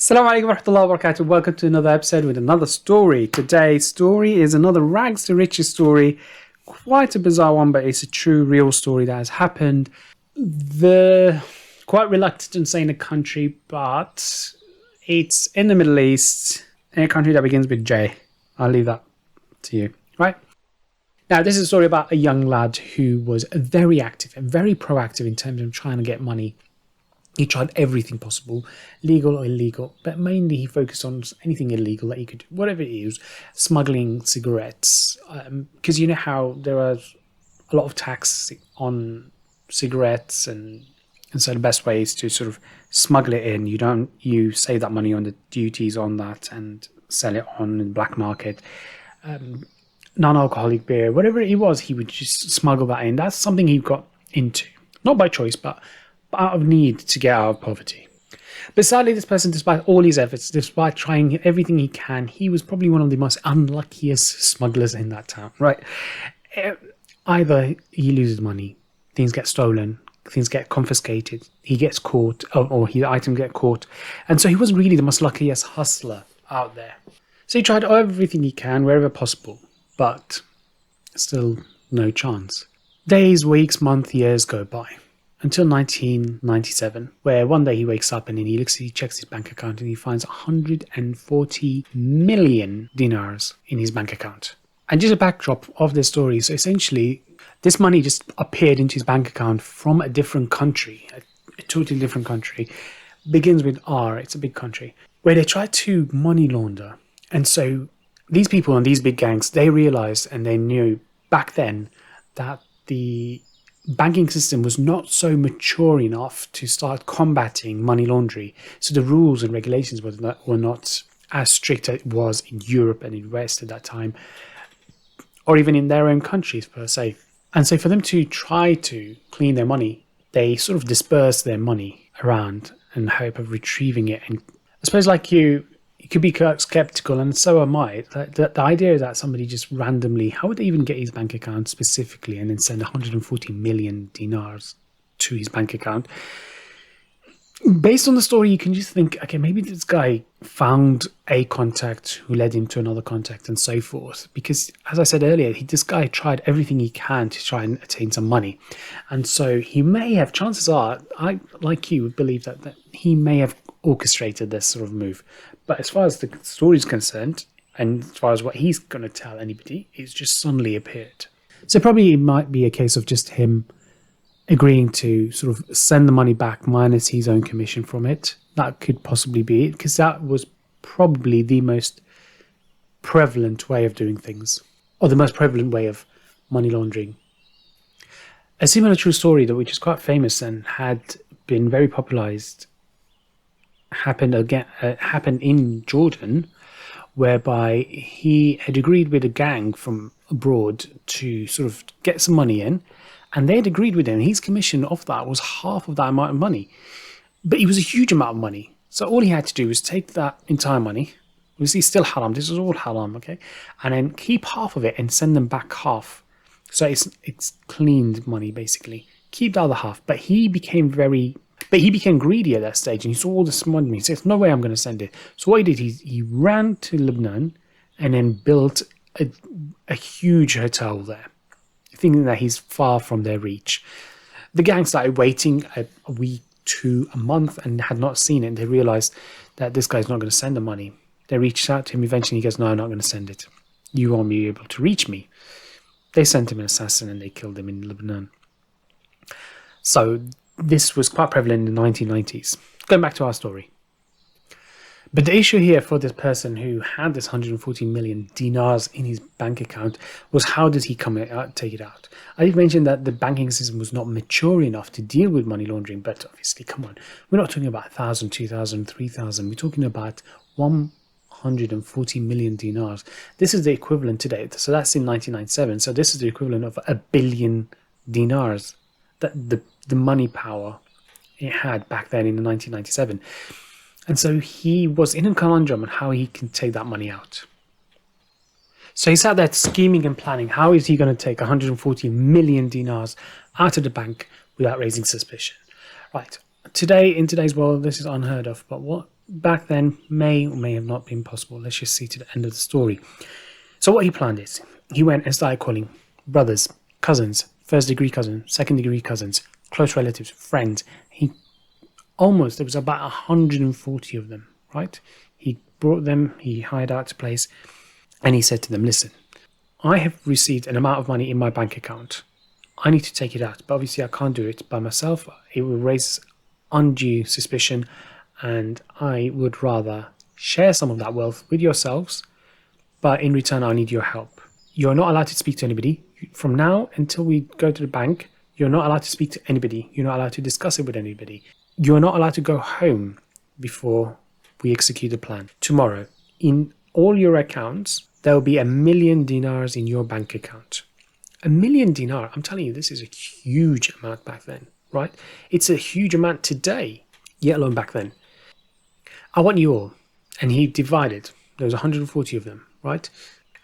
Assalamu alaikum wa rahmatullahi wa barakatuh. Welcome to another episode with another story. Today's story is another rags to riches story. Quite a bizarre one, but it's a true, real story that has happened. Quite reluctant in saying a country, but it's in the Middle East, in a country that begins with J. I'll leave that to you, right? Now, this is a story about a young lad who was very active and very proactive in terms of trying to get money. He tried everything possible, legal or illegal, but mainly he focused on anything illegal that he could do, whatever it is, smuggling cigarettes. Because you know how there are a lot of tax on cigarettes, and so the best way is to sort of smuggle it in. You save that money on the duties on that and sell it on the black market. Non-alcoholic beer, whatever it was, he would just smuggle that in. That's something he got into, not by choice, but out of need to get out of poverty. But sadly, this person, despite all his efforts, despite trying everything he can, he was probably one of the most unluckiest smugglers in that town, right? Either he loses money, things get stolen, things get confiscated, he gets caught, or his item get caught. And so he wasn't really the most luckiest hustler out there. So he tried everything he can, wherever possible, but still no chance. Days, weeks, months, years go by. Until 1997, where one day he wakes up and then he checks his bank account and he finds 140 million dinars in his bank account. And just a backdrop of this story, so essentially this money just appeared into his bank account from a different country, a totally different country. Begins with R, it's a big country, where they tried to money launder. And so these people and these big gangs, they realized and they knew back then that the banking system was not so mature enough to start combating money laundering. So the rules and regulations were not as strict as it was in Europe and in the West at that time, or even in their own countries per se. And so for them to try to clean their money, they sort of disperse their money around in hope of retrieving it. And I suppose like you could be skeptical, and so am I. The idea that somebody just randomly, how would they even get his bank account specifically and then send 140 million dinars to his bank account? Based on the story, you can just think, okay, maybe this guy found a contact who led him to another contact and so forth. Because as I said earlier, this guy tried everything he can to try and attain some money. And so he may have, chances are, I, like you, would believe that he may have orchestrated this sort of move. But as far as the story is concerned, and as far as what he's going to tell anybody, it's just suddenly appeared. So probably it might be a case of just him agreeing to sort of send the money back minus his own commission from it. That could possibly be it, because that was probably the most prevalent way of doing things, or the most prevalent way of money laundering. A similar true story, though, which is quite famous and had been very popularized, happened in Jordan, whereby he had agreed with a gang from abroad to sort of get some money in, and they had agreed with him. His commission of that was half of that amount of money, but it was a huge amount of money. So all he had to do was take that entire money, obviously still haram, this was all haram, okay, and then keep half of it and send them back half. So it's cleaned money basically. Keep the other half, but he became greedy at that stage, and he saw all this money. He said, no way I'm going to send it. So what he did, he ran to Lebanon and then built a huge hotel there, thinking that he's far from their reach. The gang started waiting a week to a month and had not seen it. And they realized that this guy's not going to send the money. They reached out to him. Eventually he goes, no, I'm not going to send it. You won't be able to reach me. They sent him an assassin and they killed him in Lebanon. So this was quite prevalent in the 1990s. Going back to our story. But the issue here for this person who had this 140 million dinars in his bank account was, how did he take it out? I did mention that the banking system was not mature enough to deal with money laundering, but obviously, come on, we're not talking about 1,000, 2,000, 3,000. We're talking about 140 million dinars. This is the equivalent today. So that's in 1997. So this is the equivalent of 1 billion dinars. That the money power it had back then in 1997. And so he was in a conundrum on how he can take that money out. So he sat there scheming and planning. How is he going to take 140 million dinars out of the bank without raising suspicion? Right. In today's world, this is unheard of. But what back then may or may have not been possible. Let's just see to the end of the story. So what he planned is he went and started calling brothers, cousins, first degree cousins, second degree cousins, close relatives, friends. There was about 140 of them, right? He brought them, he hired out a place, and he said to them, listen, I have received an amount of money in my bank account. I need to take it out, but obviously I can't do it by myself. It will raise undue suspicion, and I would rather share some of that wealth with yourselves, but in return I need your help. You're not allowed to speak to anybody. From now until we go to the bank, you're not allowed to speak to anybody. You're not allowed to discuss it with anybody. You're not allowed to go home before we execute the plan. Tomorrow, in all your accounts, there will be 1,000,000 dinars in your bank account. 1,000,000 dinar, I'm telling you, this is a huge amount back then, right? It's a huge amount today, yet alone back then. I want you all. And he divided. There was 140 of them, right?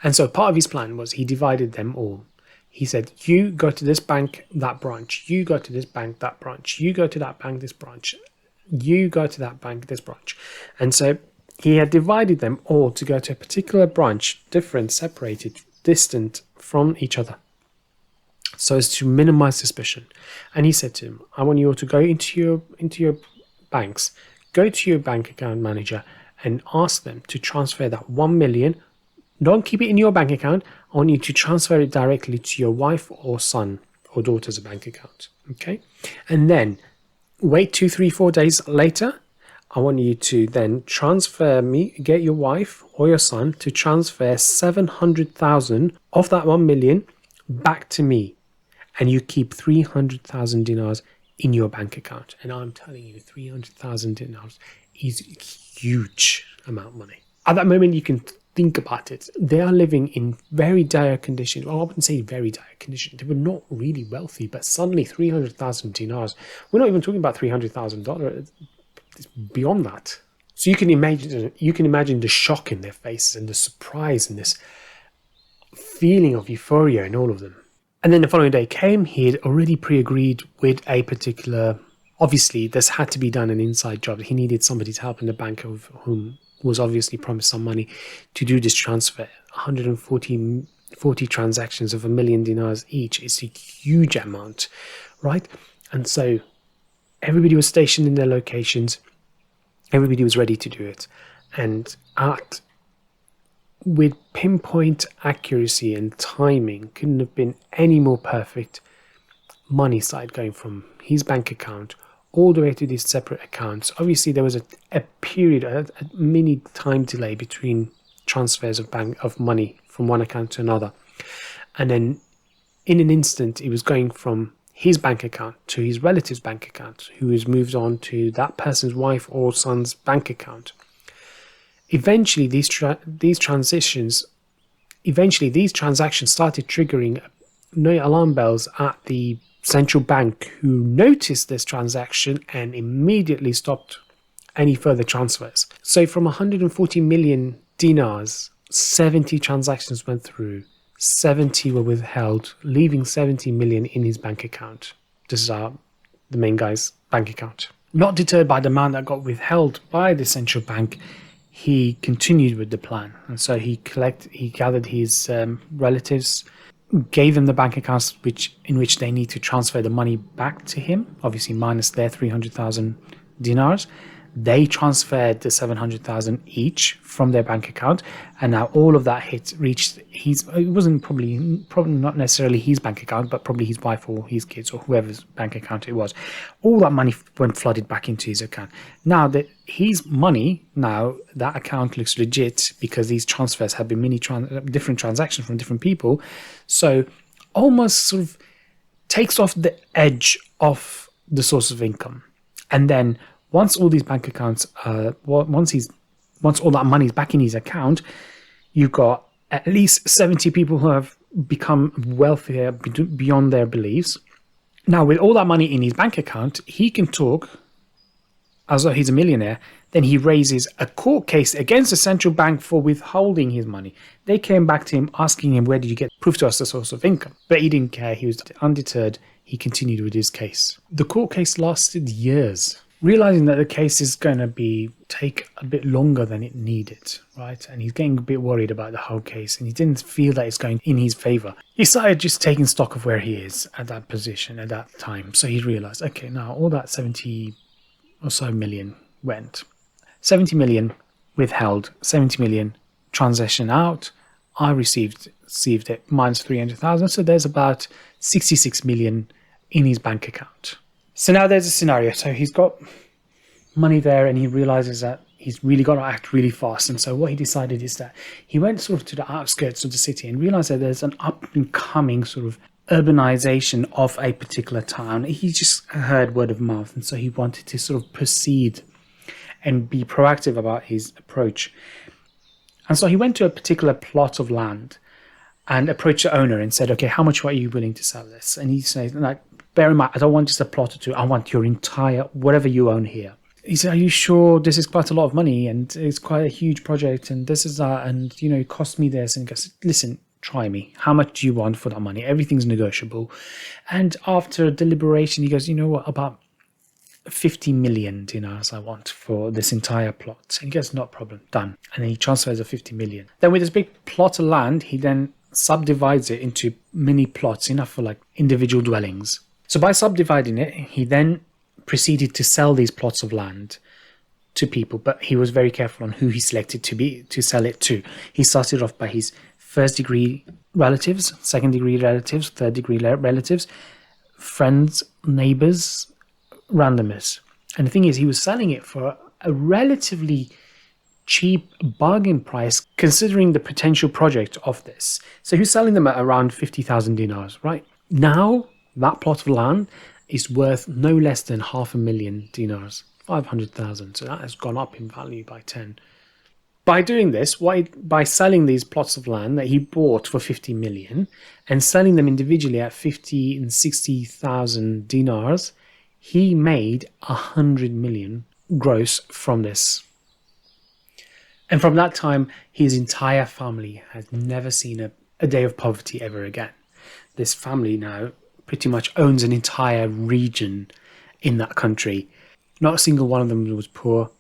And so part of his plan was he divided them all. He said, you go to this bank, that branch. You go to this bank, that branch. You go to that bank, this branch. You go to that bank, this branch. And so he had divided them all to go to a particular branch, different, separated, distant from each other, so as to minimize suspicion. And he said to him, I want you all to go into your banks, go to your bank account manager and ask them to transfer that 1 million. Don't keep it in your bank account. I want you to transfer it directly to your wife or son or daughter's bank account. Okay. And then wait 2, 3, 4 days later. I want you to then get your wife or your son to transfer 700,000 of that 1 million back to me. And you keep 300,000 dinars in your bank account. And I'm telling you, 300,000 dinars is a huge amount of money. At that moment, you can think about it. They are living in very dire conditions. Well, I wouldn't say very dire conditions. They were not really wealthy, but suddenly 300,000 dinars. We're not even talking about $300,000. It's beyond that. So you can imagine the shock in their faces and the surprise and this feeling of euphoria in all of them. And then the following day came. He had already pre-agreed with a particular. Obviously, this had to be done an inside job. He needed somebody to help in the bank of whom was obviously promised some money to do this transfer. 140 transactions of 1,000,000 dinars each is a huge amount, right? And so everybody was stationed in their locations. Everybody was ready to do it. And with pinpoint accuracy and timing, couldn't have been any more perfect. Money started going from his bank account all the way to these separate accounts. Obviously, there was a period, a mini time delay between transfers of money from one account to another. And then in an instant, it was going from his bank account to his relative's bank account, who has moved on to that person's wife or son's bank account. Eventually, these transactions started triggering alarm bells at the central bank, who noticed this transaction and immediately stopped any further transfers. So from 140 million dinars, 70 transactions went through, 70 were withheld, leaving 70 million in his bank account. This is the main guy's bank account. Not deterred by the amount that got withheld by the central bank, he continued with the plan. And so he gathered his relatives, gave them the bank accounts in which they need to transfer the money back to him, obviously minus their 300,000 dinars. They transferred the 700,000 each from their bank account, and now all of that reached it wasn't probably not necessarily his bank account, but probably his wife or his kids or whoever's bank account it was. All that money went flooded back into his account. Now that his money, that account looks legit because these transfers have been different transactions from different people, so almost sort of takes off the edge of the source of income. And then once all these bank accounts, once all that money is back in his account, you've got at least 70 people who have become wealthier beyond their beliefs. Now, with all that money in his bank account, he can talk as though he's a millionaire. Then he raises a court case against the central bank for withholding his money. They came back to him asking him, where did you get proof to us the source of income? But he didn't care. He was undeterred. He continued with his case. The court case lasted years. realizing that the case is going to take a bit longer than it needed, right? And he's getting a bit worried about the whole case, and he didn't feel that it's going in his favor. He started just taking stock of where he is at that position at that time. So he realized, okay, now all that 70 or so million went. 70 million withheld, 70 million transaction out. I received it minus 300,000. So there's about 66 million in his bank account. So now there's a scenario. So he's got money there and he realizes that he's really got to act really fast. And so what he decided is that he went sort of to the outskirts of the city and realized that there's an up and coming sort of urbanization of a particular town. He just heard word of mouth. And so he wanted to sort of proceed and be proactive about his approach. And so he went to a particular plot of land and approached the owner and said, okay, how much are you willing to sell this? And he said, like, bear in mind, I don't want just a plot or two. I want your entire, whatever you own here. He said, are you sure this is quite a lot of money and it's quite a huge project and this is that and, you know, it cost me this? And he goes, listen, try me. How much do you want for that money? Everything's negotiable. And after deliberation, he goes, you know what, about 50 million dinars I want for this entire plot. And he goes, not a problem, done. And then he transfers the 50 million. Then with this big plot of land, he then subdivides it into mini plots, enough for like individual dwellings. So by subdividing it, he then proceeded to sell these plots of land to people, but he was very careful on who he selected to sell it to. He started off by his first degree relatives, second degree relatives, third degree relatives, friends, neighbors, randomers. And the thing is, he was selling it for a relatively cheap bargain price considering the potential project of this. So he was selling them at around 50,000 dinars, right? Now, that plot of land is worth no less than 500,000 dinars, 500,000. So that has gone up in value by 10. By doing this, by selling these plots of land that he bought for 50 million and selling them individually at 50 and 60,000 dinars, he made 100 million gross from this. And from that time, his entire family has never seen a day of poverty ever again. This family now pretty much owns an entire region in that country. Not a single one of them was poor.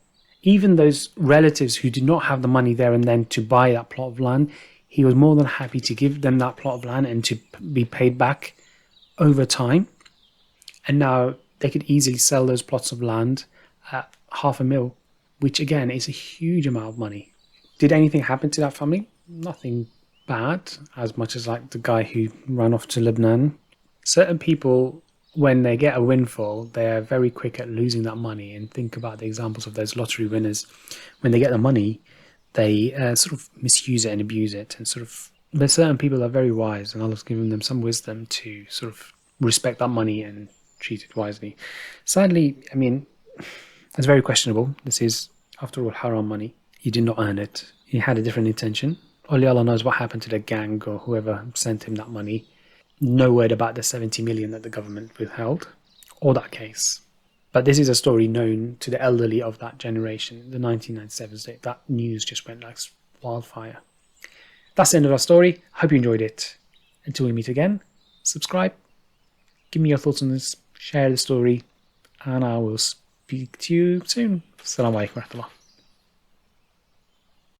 Even those relatives who did not have the money there and then to buy that plot of land, he was more than happy to give them that plot of land and to be paid back over time. And now they could easily sell those plots of land at 500,000, which again is a huge amount of money. Did anything happen to that family? Nothing bad, as much as like the guy who ran off to Lebanon. Certain people, when they get a windfall, they're very quick at losing that money. And think about the examples of those lottery winners. When they get the money, they sort of misuse it and abuse it. And sort of, there's certain people that are very wise, and Allah's given them some wisdom to sort of respect that money and treat it wisely. Sadly, I mean, it's very questionable. This is, after all, haram money. He did not earn it. He had a different intention. Only Allah knows what happened to the gang or whoever sent him that money. No word about the 70 million that the government withheld, or that case. But this is a story known to the elderly of that generation, the 1997 that news just went like wildfire. That's the end of our story. Hope you enjoyed it. Until we meet again, subscribe, give me your thoughts on this, share the story, and I will speak to you soon. Assalamu alaikum warahmatullah.